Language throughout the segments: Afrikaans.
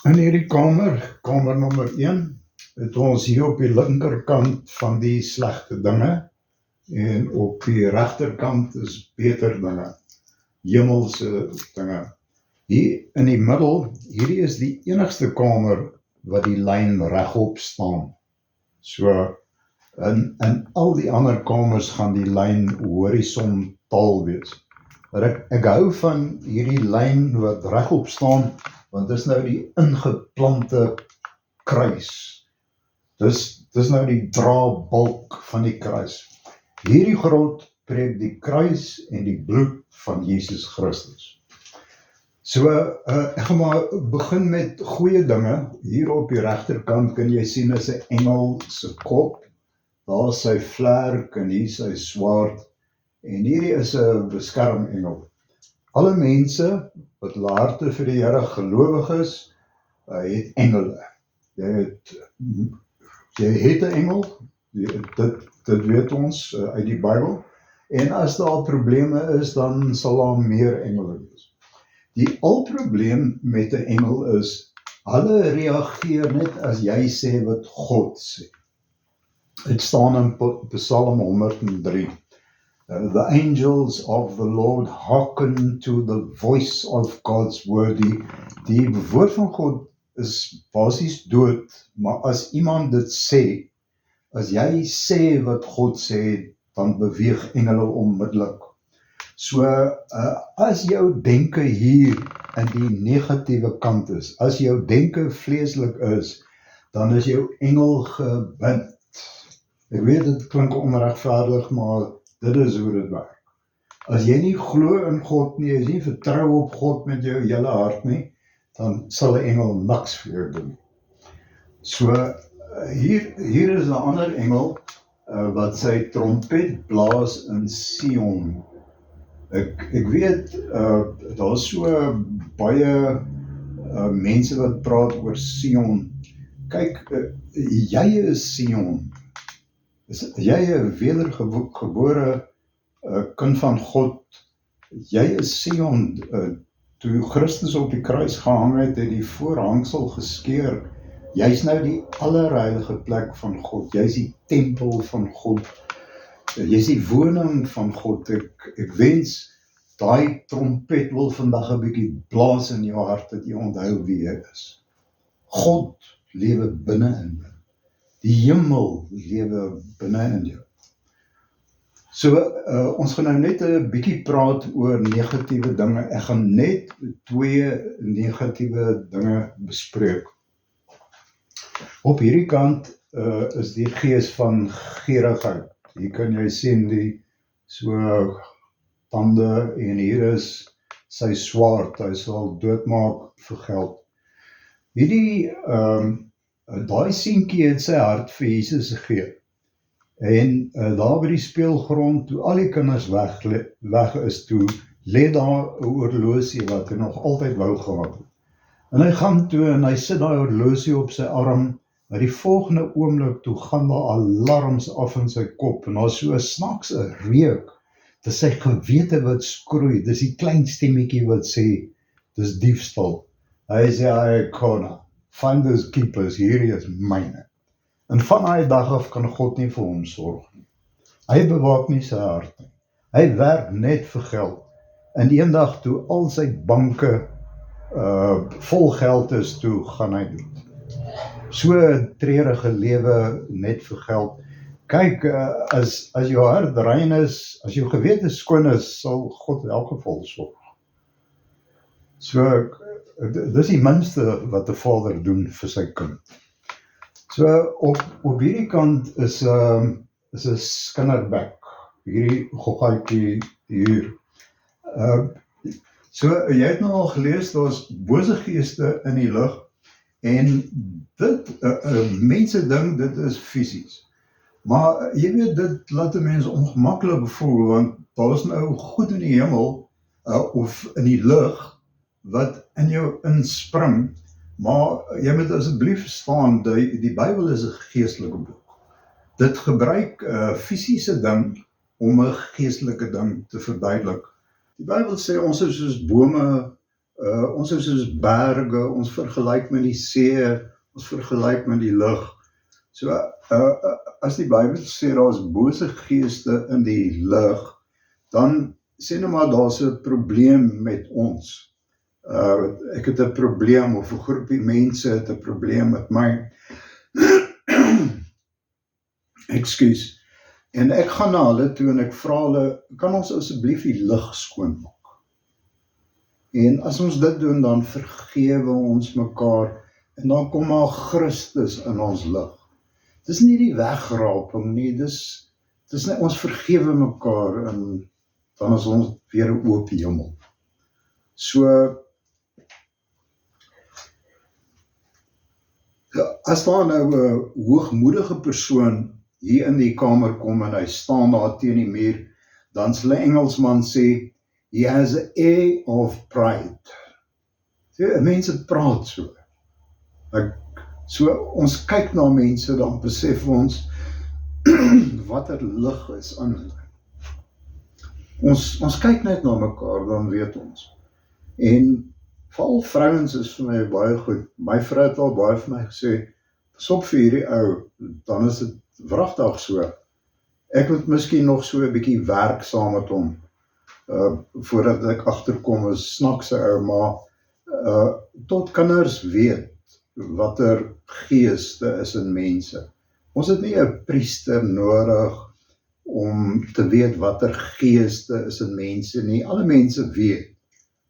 In hierdie kamer nommer 1, het ons hier op die linkerkant van die slegte dinge en op die regterkant is beter dinge, hemelse dinge. Hier in die middel, hierdie is die enigste kamer wat die lyn regop staan. So in al die ander kamers gaan die lyn horisontaal wees. Maar ek hou van hierdie lyn wat regop staan, want dis nou die ingeplante kruis. Dis nou die draagbalk van die kruis. Hierdie grot preek die kruis en die bloed van Jesus Christus. So, ek gaan maar begin met goeie dinge. Hier op die regterkant kan jy sien is 'n engel se kop. Daar is sy vlerk en hier sy swaard. En hierdie is 'n beskermengel. Alle mense wat hulle harte vir die Here gelowig is, het engele. Jy het 'n engel, dit weet ons uit die Bybel. En as daar probleme is, dan sal daar meer engele wees. Die alprobleem met 'n engel is, hulle reageer net as jy sê wat God sê. Dit staan in Psalm 103. The angels of the Lord hearken to the voice of God's word. Die woord van God is basies dood, maar as iemand dit sê, as jy sê wat God sê, dan beweeg engele onmiddellik. So, as jou denke hier in die negatiewe kant is, as jou denke vleeslik is, dan is jou engel gebind. Ek weet, dit klink onregverdig, maar dit is hoe dit werk. As jy nie glo in God nie, as jy nie vertrou op God met jou hele hart nie, dan sal 'n engel niks vir jou doen. So, hier is 'n ander engel, wat sy trompet blaas in Sion. Ek weet, daar is so baie mense wat praat oor Sion. Kyk, jy is Sion. Is jy 'n wedergebore kind van God? Jy is Sion. Toe Christus op die kruis gehang het, het die voorhangsel geskeur. Jy's nou die allerheilige plek van God. Jy's die tempel van God. Jy's die woning van God. Ek wens daai trompet wil vandag 'n bietjie blaas in jou hart, dat jy onthou wie jy is. God lewe binne in jou. Die hemel lewe binne in jou. So, ons gaan nou net 'n bietjie praat oor negatiewe dinge. Ek gaan net 2 negatiewe dinge bespreek. Op hierdie kant is die gees van gierigheid. Hier kan jy sien die so tande, en hier is sy swaard. Hy sal doodmaak vir geld. Hierdie daai seentjie het sy hart vir Jesus gegee. En daar by die speelgrond, toe al die kinders weg is, toe lê daar 'n horlosie wat hy nog altyd wou gehad het. En hy gaan toe en hy sit daai horlosie op sy arm, maar die volgende oomblik toe gaan daar alarms af in sy kop, en daar is so 'n snaakse reuk. Dis sy gewete wat skroei, dis die klein stemmetjie wat sê, dis diefstal. Hy sê, "Hey, Kona, find those keepers, hierdie is myne." En van daai dag af kan God nie vir hom sorg nie. Hy bewaak nie sy hart nie. Hy werk net vir geld. En eendag toe al sy banke vol geld is, toe gaan hy dood. So 'n treurige lewe net vir geld. Kyk, as jou hart rein is, as jou gewete skoon is, sal God in elk geval sorg. So, dis die minste wat 'n vader doen vir sy kind. So, op hierdie kant is 'n skinnerbek, hierdie goggaatjie hier. So, jy het nou al gelees, daar's bose geeste in die lug, en dit, mense dink dit is fisies. Maar jy weet, dit laat 'n mens ongemaklik voel, want daar is nou goed in die hemel, of in die lug, wat in jou inspring, maar jy moet asseblief verstaan, die Bybel is 'n geestelike boek. Dit gebruik fisiese ding om 'n geestelike ding te verduidelik. Die Bybel sê ons is soos bome Ons is soos berge, ons vergelyk met die see, ons vergelyk met die lug. So, as die Bybel sê daar is bose geeste in die lug, dan sê nou maar daar's 'n probleem met ons. Ek het 'n probleem, of 'n groepie mense het 'n probleem met my. Ekskuus. En ek gaan na hulle toe en ek vra hulle, kan ons asseblief die lug skoonmaak? En as ons dit doen, dan vergewe ons mekaar, en dan kom maar Christus in ons lig. Dis nie die wegraping nie, dis net ons vergewe mekaar, en dan is ons weer 'n oop hemel. So, as daar nou 'n hoogmoedige persoon hier in die kamer kom en hy staan daar teen die muur, dan sal 'n Engelsman sê, he has an air of pride. So, mense praat so. So, ons kyk na mense, dan besef ons wat lig is aan hulle. Ons kyk net na mekaar, dan weet ons. En veral vrouens is vir my baie goed. My vrou het al baie vir my gesê, pas op vir hierdie ou, dan is dit wragtig so. Ek moet miskien nog so 'n bietjie werk saam met hom, voordat ek agterkom is snaakse ou, maar tot kinders weet watter geeste is in mense. Ons het nie 'n priester nodig om te weet watter geeste is in mense nie. Alle mense weet.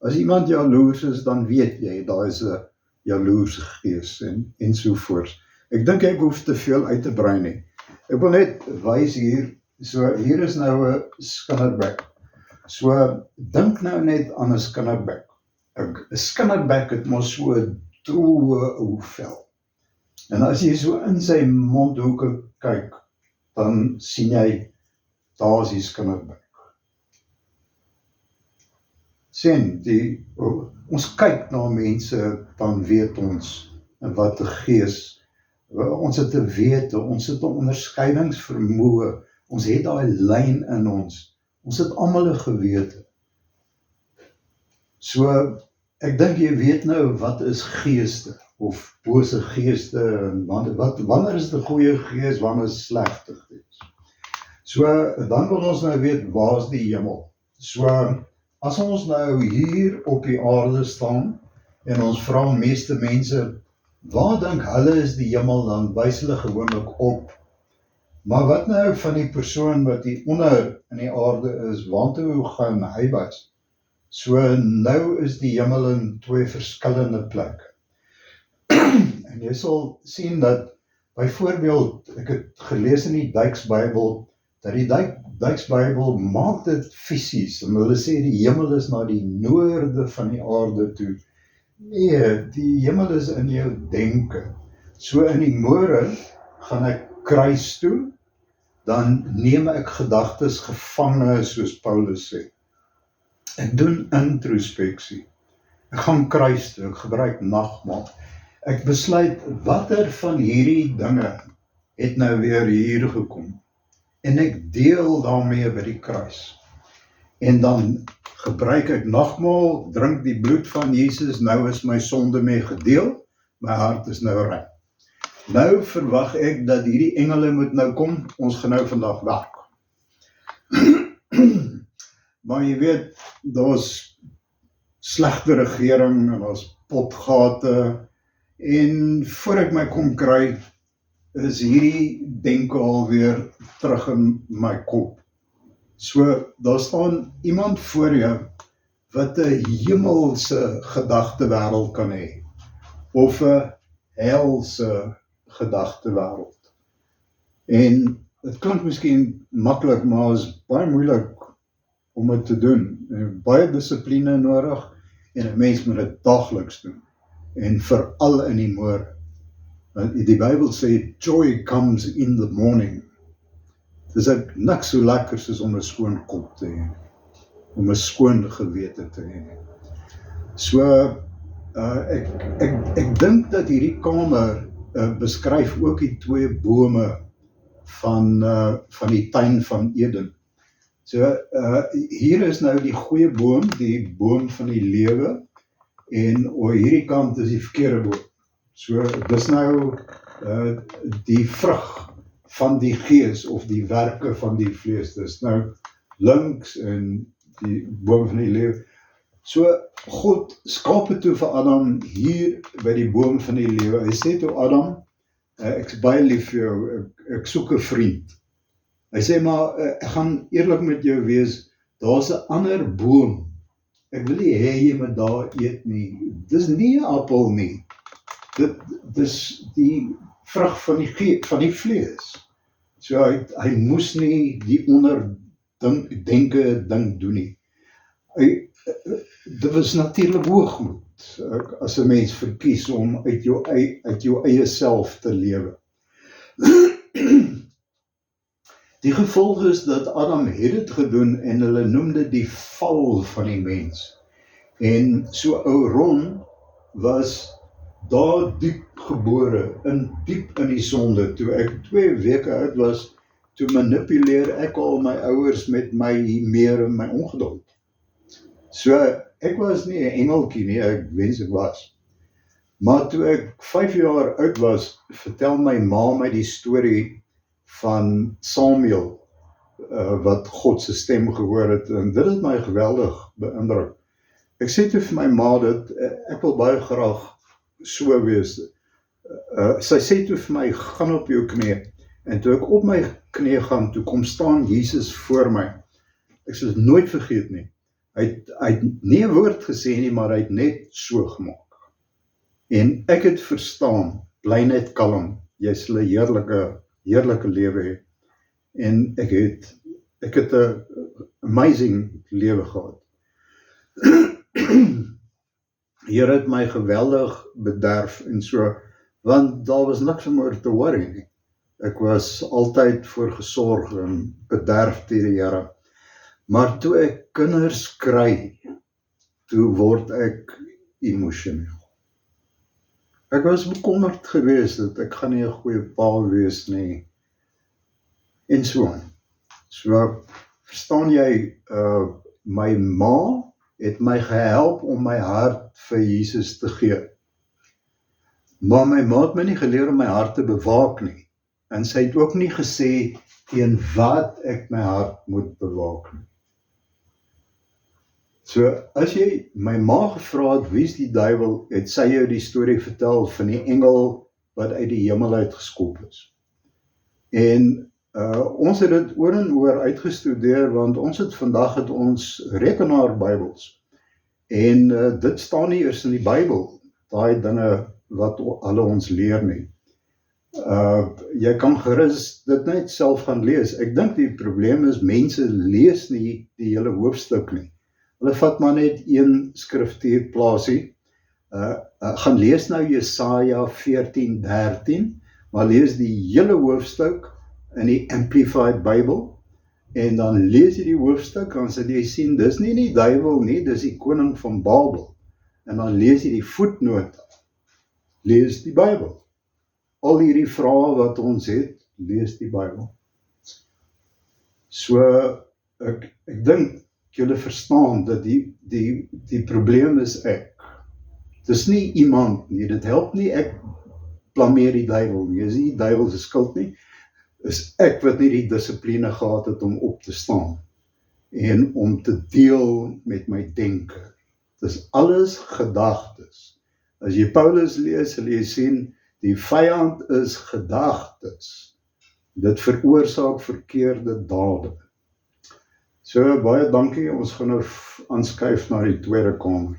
As iemand jaloers is, dan weet jy, daar is 'n jaloerse gees en sovoorts. Ek dink ek hoef te veel uit te brei nie. Ek wil net wys hier, so hier is nou 'n skinnerbek. So, dink nou net aan 'n skinnerbek. 'n Skinnerbek het mos so 'n droë ou vel. En as jy so in sy mondhoeke kyk, dan sien jy, daar is die skinnerbek. Sien, ons kyk na mense, dan weet ons, en wat 'n gees, ons het 'n wete, ons het 'n onderskeidingsvermoë, ons het daai lyn in ons het almal 'n gewete. So, ek dink jy weet nou wat is geeste, of bose geeste, en wanneer is die goeie gees, wanneer is slegte gees. So, dan wil ons nou weet, waar is die hemel? So, as ons nou hier op die aarde staan, en ons vra meeste mense, waar dink hulle is die hemel, dan wys hulle gewoonlik op. Maar wat nou van die persoon wat hier onder in die aarde is, waartoe gaan hy wys? So nou is die hemel in 2 verskillende plekke. En jy sal sien dat, byvoorbeeld, ek het gelees in die Duitsbybel, dat die Duitsbybel maak dit fisies, en hulle sê die hemel is na die noorde van die aarde toe. Nee, die hemel is in jou denke. So in die môre gaan ek kruis toe, dan neem ek gedagtes gevange, soos Paulus sê. Ek doen introspeksie. Ek gaan kruis toe, ek gebruik nagmaal. Ek besluit, watter van hierdie dinge het nou weer hier gekom? En ek deel daarmee by die kruis. En dan gebruik ek nagmaal, drink die bloed van Jesus, nou is my sonde mee gedeel, my hart is nou rein. Nou verwag ek dat hierdie engele moet nou kom, ons gaan nou vandag werk. Maar jy weet, daar's slegte regering, en daar's potgate, en voor ek my kom kry, is hierdie denke alweer terug in my kop. So, daar staan iemand voor jou, wat 'n hemelse gedagtewêreld kan hê, of 'n helse gedagtewêreld. En dit klink miskien maklik, maar is baie moeilik om dit te doen. Baie dissipline nodig, en 'n mens moet dit dagliks doen, en veral in die môre. Die Bybel sê, joy comes in the morning. Dis ek niks so lekker soos om 'n skoon kop te hê, om 'n skoon gewete te hê. So, ek dink dat hierdie kamer beskryf ook die 2 bome van die tuin van Eden. So, hier is nou die goeie boom, die boom van die lewe, en hierdie kant is die verkeerde boom. So, dis nou die vrug van die gees of die werke van die vlees. Dis nou links en die boom van die lewe. So, God skape toe vir Adam hier by die boom van die lewe. Hy sê toe Adam, ek is baie lief vir jou, ek soek 'n vriend. Hy sê maar, ek gaan eerlik met jou wees, daar's 'n ander boom. Ek wil nie hê jy moet daar eet nie. Dis nie 'n appel nie. Dis die vrug van die vlees. So hy moes nie die onderdenke ding doen nie. Dit was natuurlik hoogmoed, as 'n mens verkies om uit jou eie self te lewe. Die gevolg is dat Adam het dit gedoen en hulle noem dit die val van die mens. En so ou Ron was daar diep gebore, diep in die sonde. Toe ek 2 weke oud was, toe manipuleer ek al my ouers met my meer en my ongeduld. So ek was nie 'n engeltjie nie, ek wens ek was. Maar toe ek 5 jaar oud was, vertel my ma my die storie van Samuel, wat God se stem gehoor het, en dit het my geweldig beïndruk. Ek sê toe vir my ma dat ek wil baie graag so wees. Sy sê toe vir my, gaan op jou knie, en toe ek op my knie gaan, toe kom staan Jesus voor my. Ek sal dit nooit vergeet nie. Hy het nie 'n woord gesê nie, maar hy het net so gemaak. En ek het verstaan, bly net kalm, jy sal 'n heerlike lewe hê. En ek het 'n amazing lewe gehad. Here het my geweldig bederf en so, want daar was niks om oor te worry nie. Ek was altyd voor gesorg en bederf deur die Here. Maar toe ek kinders kry, toe word ek emosioneel. Ek was bekommerd geweest dat ek gaan nie 'n goeie pa wees nie. En so aan. So, verstaan jy, my ma het my gehelp om my hart vir Jesus te gee. Maar my ma het my nie geleer om my hart te bewaak nie. En sy het ook nie gesê teen wat ek my hart moet bewaak nie. So, as jy my ma gevra het, wie is die duiwel, het sy jou die storie vertel van die engel wat uit die hemel uitgeskop is. En ons het dit oor en oor uitgestudeer, want ons het vandag ons rekenaar-bybels. En dit staan nie eers in die Bybel, daai dinge wat hulle ons leer nie. Jy kan gerus dit net self gaan lees. Ek dink die probleem is, mense lees nie die hele hoofstuk nie. Hulle vat maar net een skriftuurplaasie, gaan lees nou Jesaja 14:13, maar lees die hele hoofstuk in die Amplified Bible, en dan lees jy die hoofstuk, dan sal jy sien, dis nie die duiwel nie, dis die koning van Babel, en dan lees jy die voetnote, lees die Bybel. Al hierdie vrae wat ons het, lees die Bybel. So, ek dink, julle verstaan dat die probleem is ek. Dis nie iemand nie, dit help nie, ek blameer die duiwel nie, is nie die duiwel se skuld nie, is ek wat nie die dissipline gehad het om op te staan, en om te deel met my denke. Dis alles gedagtes. As jy Paulus lees, sal jy sien, die vyand is gedagtes. Dit veroorsaak verkeerde dade. So, baie dankie, ons gaan nou aanskuif na die tweede kamer.